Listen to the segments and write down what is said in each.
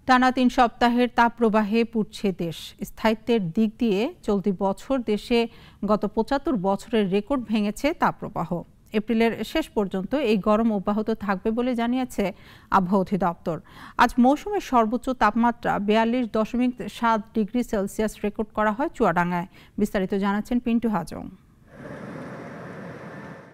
টানা ৩ সপ্তাহের তাপপ্রবাহে পুড়ছে দেশ। স্থায়িত্বের দিক দিয়ে চলতি বছর দেশে গত ৭৫ বছরের রেকর্ড ভেঙেছে তাপপ্রবাহ। এপ্রিলের শেষ পর্যন্ত এই গরম অব্যাহত থাকবে বলে জানিয়েছে আবহাওয়া অধিদপ্তর। আজ মৌসুমের সর্বোচ্চ তাপমাত্রা ৪২.৭ ডিগ্রি সেলসিয়াস রেকর্ড করা হয় চুয়াডাঙ্গায়। বিস্তারিত জানাচ্ছেন পিন্টু হাজং।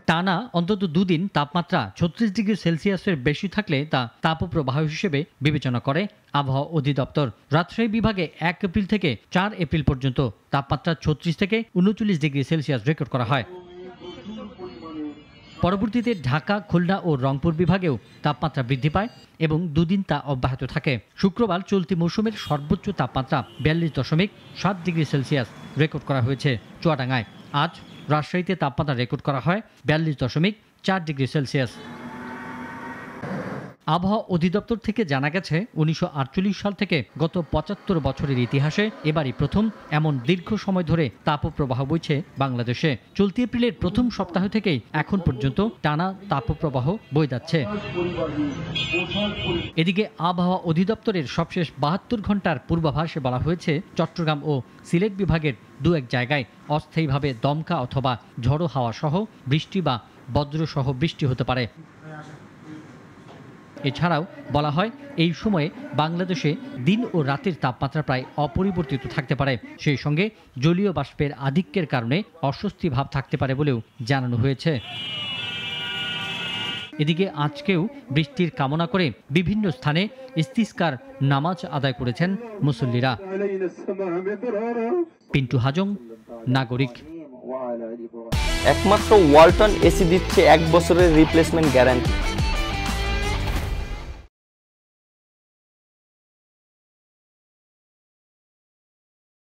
টানা অন্তত দুদিন তাপমাত্রা ৩৬ ডিগ্রি সেলসিয়াসের বেশি থাকলে তা তাপপ্রবাহ হিসেবে বিবেচনা করে আবহাওয়া অধিদপ্তর। রাজশাহী বিভাগে ১ এপ্রিল থেকে ৪ এপ্রিল পর্যন্ত তাপমাত্রা ৩৬ থেকে ৩৯ ডিগ্রি সেলসিয়াস রেকর্ড করা হয়। পরবর্তীতে ঢাকা, খুলনা ও রংপুর বিভাগেও তাপমাত্রা বৃদ্ধি পায় এবং দুদিন তা অব্যাহত থাকে। শুক্রবার চলতি মৌসুমের সর্বোচ্চ তাপমাত্রা ৪২.৭ ডিগ্রি সেলসিয়াস রেকর্ড করা হয়েছে চুয়াডাঙ্গায়। আজ রাজশাহীতে তাপমাত্রা রেকর্ড করা হয় ৪২.৪ ডিগ্রি সেলসিয়াস। আবহাওয়া অধিদপ্তর থেকে জানা গেছে ১৯৪৮ সাল থেকে গত ৭৫ বছরের ইতিহাসে এবারই প্রথম এমন দীর্ঘ সময় ধরে তাপপ্রবাহ বইছে বাংলাদেশে। চলতি এপ্রিলের প্রথম সপ্তাহ থেকেই এখন পর্যন্ত টানা তাপপ্রবাহ বয়ে যাচ্ছে। এদিকে আবহাওয়া অধিদপ্তরের সবশেষ ৭২ ঘন্টার পূর্বাভাসে বলা হয়েছে চট্টগ্রাম ও সিলেট বিভাগের দু-এক জায়গায় অস্থায়ীভাবে দমকা অথবা ঝড়ো হাওয়া সহ বৃষ্টি বা বজ্রসহ বৃষ্টি হতে পারে। এছাড়াও বলা হয় এই সময়ে বাংলাদেশে দিন ও রাতের তাপমাত্রা প্রায় অপরিবর্তিত থাকতে পারে। সেই সঙ্গে জলীয় বাষ্পের আধিক্যের কারণে অস্বস্তি ভাব থাকতে পারে বলেও জানানো হয়েছে। এদিকে আজকেও বৃষ্টির কামনা করে বিভিন্ন স্থানে ইস্তিসকার নামাজ আদায় করেছেন মুসল্লিরা। পিন্টু হাজং, নাগরিক। একমাত্র ওয়ালটন এসি দিচ্ছে ১ বছরের রিপ্লেসমেন্ট গ্যারান্টি।